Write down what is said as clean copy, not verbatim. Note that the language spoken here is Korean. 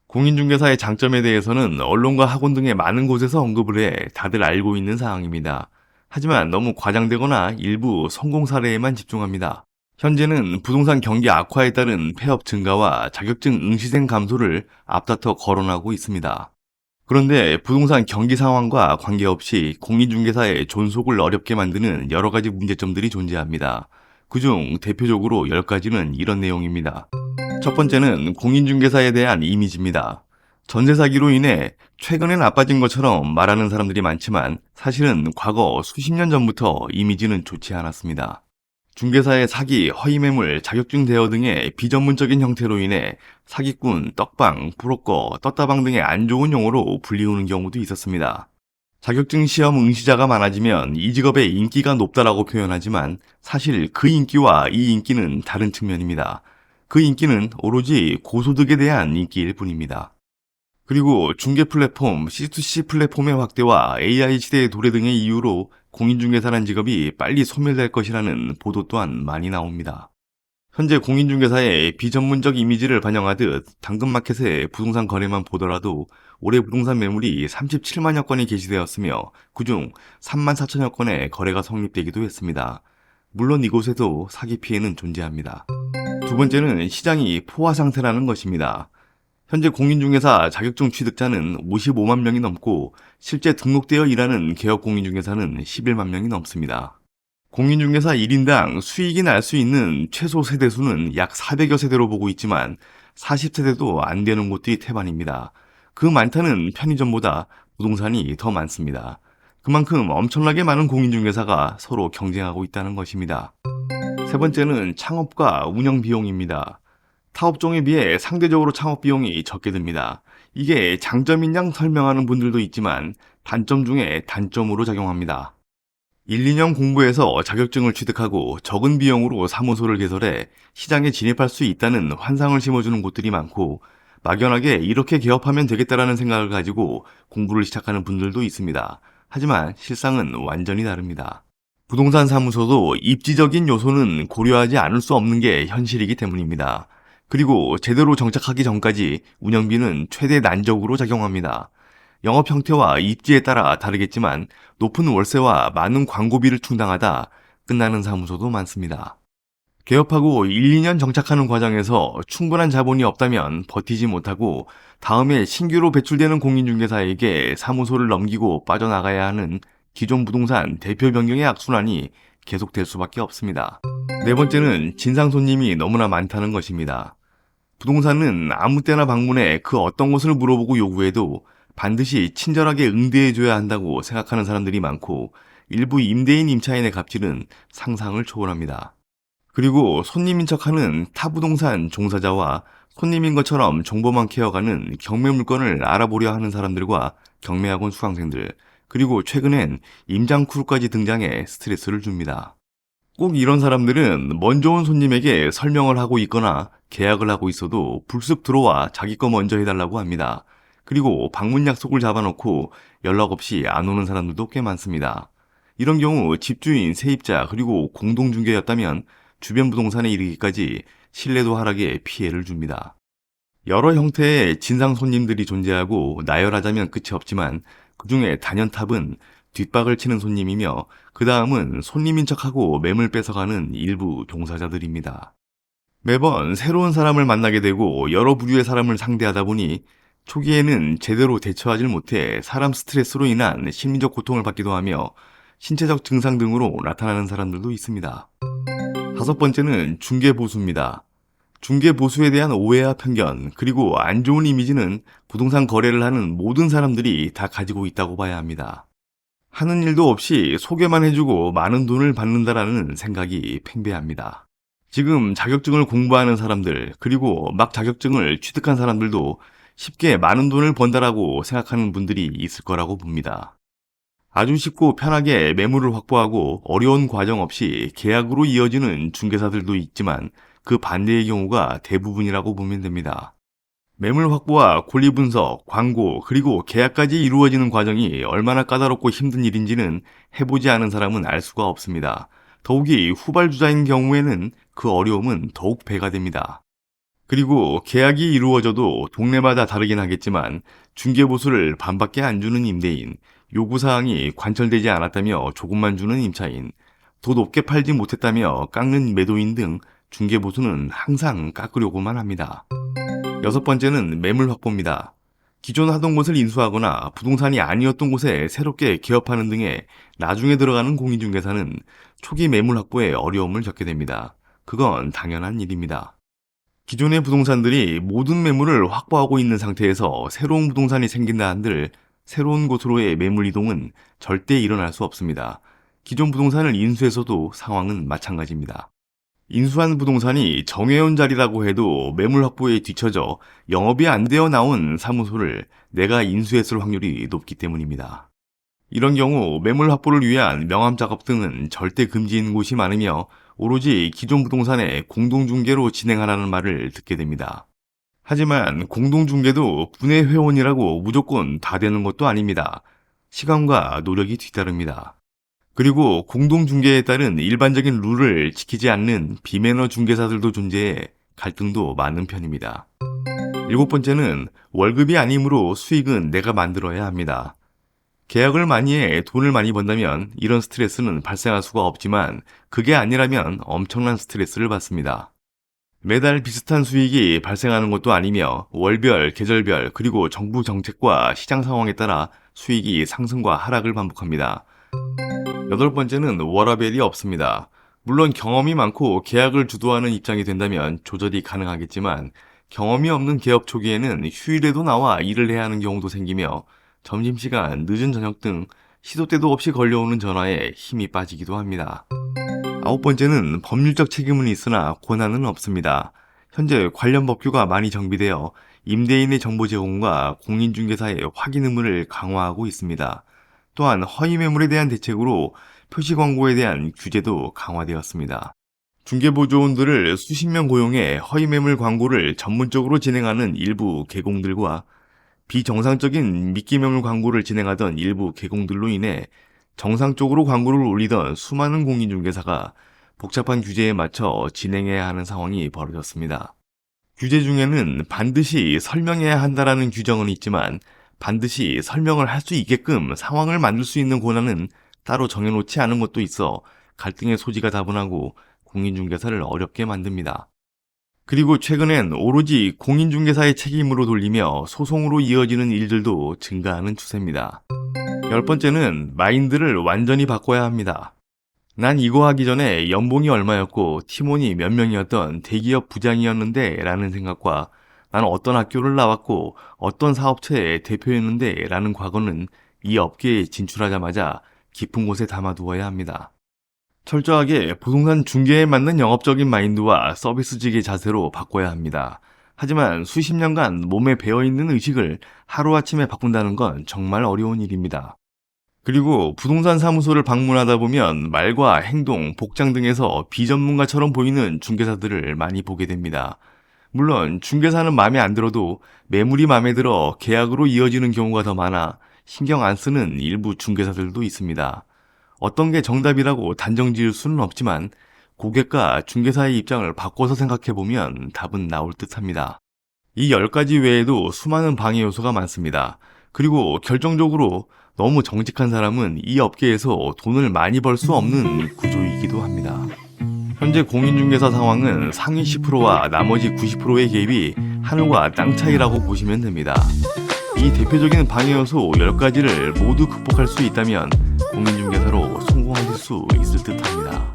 공인중개사의 장점에 대해서는 언론과 학원 등의 많은 곳에서 언급을 해 다들 알고 있는 사항입니다. 하지만 너무 과장되거나 일부 성공 사례에만 집중합니다. 현재는 부동산 경기 악화에 따른 폐업 증가와 자격증 응시생 감소를 앞다퉈 거론하고 있습니다. 그런데 부동산 경기 상황과 관계없이 공인중개사의 존속을 어렵게 만드는 여러 가지 문제점들이 존재합니다. 그중 대표적으로 10가지는 이런 내용입니다. 첫 번째는 공인중개사에 대한 이미지입니다. 전세 사기로 인해 최근에 나빠진 것처럼 말하는 사람들이 많지만 사실은 과거 수십 년 전부터 이미지는 좋지 않았습니다. 중개사의 사기, 허위매물, 자격증 대여 등의 비전문적인 형태로 인해 사기꾼, 떡방, 브로커, 떴다방 등의 안 좋은 용어로 불리우는 경우도 있었습니다. 자격증 시험 응시자가 많아지면 이 직업의 인기가 높다라고 표현하지만 사실 그 인기와 이 인기는 다른 측면입니다. 그 인기는 오로지 고소득에 대한 인기일 뿐입니다. 그리고 중개 플랫폼, C2C 플랫폼의 확대와 AI 시대의 도래 등의 이유로 공인중개사라는 직업이 빨리 소멸될 것이라는 보도 또한 많이 나옵니다. 현재 공인중개사의 비전문적 이미지를 반영하듯 당근마켓의 부동산 거래만 보더라도 올해 부동산 매물이 37만여 건이 게시되었으며 그중 3만 4천여 건의 거래가 성립되기도 했습니다. 물론 이곳에도 사기 피해는 존재합니다. 두 번째는 시장이 포화 상태라는 것입니다. 현재 공인중개사 자격증 취득자는 55만 명이 넘고 실제 등록되어 일하는 개업 공인중개사는 11만 명이 넘습니다. 공인중개사 1인당 수익이 날 수 있는 최소 세대수는 약 400여 세대로 보고 있지만 40세대도 안 되는 곳들이 태반입니다. 그 많다는 편의점보다 부동산이 더 많습니다. 그만큼 엄청나게 많은 공인중개사가 서로 경쟁하고 있다는 것입니다. 세 번째는 창업과 운영 비용입니다. 타업종에 비해 상대적으로 창업 비용이 적게 듭니다. 이게 장점인 양 설명하는 분들도 있지만 단점 중에 단점으로 작용합니다. 1, 2년 공부해서 자격증을 취득하고 적은 비용으로 사무소를 개설해 시장에 진입할 수 있다는 환상을 심어주는 곳들이 많고 막연하게 이렇게 개업하면 되겠다라는 생각을 가지고 공부를 시작하는 분들도 있습니다. 하지만 실상은 완전히 다릅니다. 부동산 사무소도 입지적인 요소는 고려하지 않을 수 없는 게 현실이기 때문입니다. 그리고 제대로 정착하기 전까지 운영비는 최대 난적으로 작용합니다. 영업 형태와 입지에 따라 다르겠지만 높은 월세와 많은 광고비를 충당하다 끝나는 사무소도 많습니다. 개업하고 1, 2년 정착하는 과정에서 충분한 자본이 없다면 버티지 못하고 다음에 신규로 배출되는 공인중개사에게 사무소를 넘기고 빠져나가야 하는 기존 부동산 대표 변경의 악순환이 계속될 수밖에 없습니다. 네 번째는 진상 손님이 너무나 많다는 것입니다. 부동산은 아무 때나 방문해 그 어떤 것을 물어보고 요구해도 반드시 친절하게 응대해줘야 한다고 생각하는 사람들이 많고 일부 임대인 임차인의 갑질은 상상을 초월합니다. 그리고 손님인 척하는 타부동산 종사자와 손님인 것처럼 정보만 캐어가는 경매 물건을 알아보려 하는 사람들과 경매학원 수강생들, 그리고 최근엔 임장 크루까지 등장해 스트레스를 줍니다. 꼭 이런 사람들은 먼저 온 손님에게 설명을 하고 있거나 계약을 하고 있어도 불쑥 들어와 자기 거 먼저 해달라고 합니다. 그리고 방문 약속을 잡아놓고 연락 없이 안 오는 사람들도 꽤 많습니다. 이런 경우 집주인, 세입자, 그리고 공동중개였다면 주변 부동산에 이르기까지 신뢰도 하락에 피해를 줍니다. 여러 형태의 진상 손님들이 존재하고 나열하자면 끝이 없지만 그중에 단연탑은 뒷박을 치는 손님이며 그 다음은 손님인 척하고 매물 뺏어가는 일부 종사자들입니다. 매번 새로운 사람을 만나게 되고 여러 부류의 사람을 상대하다 보니 초기에는 제대로 대처하지 못해 사람 스트레스로 인한 심리적 고통을 받기도 하며 신체적 증상 등으로 나타나는 사람들도 있습니다. 다섯 번째는 중개보수입니다. 중개보수에 대한 오해와 편견, 그리고 안 좋은 이미지는 부동산 거래를 하는 모든 사람들이 다 가지고 있다고 봐야 합니다. 하는 일도 없이 소개만 해주고 많은 돈을 받는다라는 생각이 팽배합니다. 지금 자격증을 공부하는 사람들, 그리고 막 자격증을 취득한 사람들도 쉽게 많은 돈을 번다라고 생각하는 분들이 있을 거라고 봅니다. 아주 쉽고 편하게 매물을 확보하고 어려운 과정 없이 계약으로 이어지는 중개사들도 있지만 그 반대의 경우가 대부분이라고 보면 됩니다. 매물 확보와 권리 분석, 광고, 그리고 계약까지 이루어지는 과정이 얼마나 까다롭고 힘든 일인지는 해보지 않은 사람은 알 수가 없습니다. 더욱이 후발주자인 경우에는 그 어려움은 더욱 배가 됩니다. 그리고 계약이 이루어져도 동네마다 다르긴 하겠지만 중개보수를 반밖에 안 주는 임대인, 요구사항이 관철되지 않았다며 조금만 주는 임차인, 더 높게 팔지 못했다며 깎는 매도인 등 중개보수는 항상 깎으려고만 합니다. 여섯 번째는 매물 확보입니다. 기존 하던 곳을 인수하거나 부동산이 아니었던 곳에 새롭게 개업하는 등의 나중에 들어가는 공인중개사는 초기 매물 확보에 어려움을 겪게 됩니다. 그건 당연한 일입니다. 기존의 부동산들이 모든 매물을 확보하고 있는 상태에서 새로운 부동산이 생긴다 한들 새로운 곳으로의 매물 이동은 절대 일어날 수 없습니다. 기존 부동산을 인수해서도 상황은 마찬가지입니다. 인수한 부동산이 정해온 자리라고 해도 매물 확보에 뒤처져 영업이 안 되어 나온 사무소를 내가 인수했을 확률이 높기 때문입니다. 이런 경우 매물 확보를 위한 명함 작업 등은 절대 금지인 곳이 많으며 오로지 기존 부동산의 공동중개로 진행하라는 말을 듣게 됩니다. 하지만 공동중개도 분의 회원이라고 무조건 다 되는 것도 아닙니다. 시간과 노력이 뒤따릅니다. 그리고 공동중개에 따른 일반적인 룰을 지키지 않는 비매너 중개사들도 존재해 갈등도 많은 편입니다. 일곱 번째는 월급이 아니므로 수익은 내가 만들어야 합니다. 계약을 많이 해 돈을 많이 번다면 이런 스트레스는 발생할 수가 없지만 그게 아니라면 엄청난 스트레스를 받습니다. 매달 비슷한 수익이 발생하는 것도 아니며 월별, 계절별, 그리고 정부 정책과 시장 상황에 따라 수익이 상승과 하락을 반복합니다. 여덟 번째는 워라밸이 없습니다. 물론 경험이 많고 계약을 주도하는 입장이 된다면 조절이 가능하겠지만 경험이 없는 개업 초기에는 휴일에도 나와 일을 해야 하는 경우도 생기며 점심시간, 늦은 저녁 등 시도 때도 없이 걸려오는 전화에 힘이 빠지기도 합니다. 아홉 번째는 법률적 책임은 있으나 권한은 없습니다. 현재 관련 법규가 많이 정비되어 임대인의 정보 제공과 공인중개사의 확인 의무를 강화하고 있습니다. 또한 허위 매물에 대한 대책으로 표시 광고에 대한 규제도 강화되었습니다. 중개보조원들을 수십 명 고용해 허위 매물 광고를 전문적으로 진행하는 일부 계공들과 비정상적인 미끼 매물 광고를 진행하던 일부 계공들로 인해 정상적으로 광고를 올리던 수많은 공인중개사가 복잡한 규제에 맞춰 진행해야 하는 상황이 벌어졌습니다. 규제 중에는 반드시 설명해야 한다라는 규정은 있지만 반드시 설명을 할 수 있게끔 상황을 만들 수 있는 권한은 따로 정해놓지 않은 것도 있어 갈등의 소지가 다분하고 공인중개사를 어렵게 만듭니다. 그리고 최근엔 오로지 공인중개사의 책임으로 돌리며 소송으로 이어지는 일들도 증가하는 추세입니다. 열 번째는 마인드를 완전히 바꿔야 합니다. 난 이거 하기 전에 연봉이 얼마였고 팀원이 몇 명이었던 대기업 부장이었는데 라는 생각과 나는 어떤 학교를 나왔고 어떤 사업체의 대표였는데 라는 과거는 이 업계에 진출하자마자 깊은 곳에 담아두어야 합니다. 철저하게 부동산 중개에 맞는 영업적인 마인드와 서비스직의 자세로 바꿔야 합니다. 하지만 수십 년간 몸에 배어있는 의식을 하루아침에 바꾼다는 건 정말 어려운 일입니다. 그리고 부동산 사무소를 방문하다 보면 말과 행동, 복장 등에서 비전문가처럼 보이는 중개사들을 많이 보게 됩니다. 물론 중개사는 마음에 안 들어도 매물이 마음에 들어 계약으로 이어지는 경우가 더 많아 신경 안 쓰는 일부 중개사들도 있습니다. 어떤 게 정답이라고 단정 지을 수는 없지만 고객과 중개사의 입장을 바꿔서 생각해보면 답은 나올 듯합니다. 이 10가지 외에도 수많은 방해 요소가 많습니다. 그리고 결정적으로 너무 정직한 사람은 이 업계에서 돈을 많이 벌 수 없는 구조이기도 합니다. 현재 공인중개사 상황은 상위 10%와 나머지 90%의 갭이 하늘과 땅 차이라고 보시면 됩니다. 이 대표적인 방해 요소 10가지를 모두 극복할 수 있다면 공인중개사로 성공하실 수 있을 듯합니다.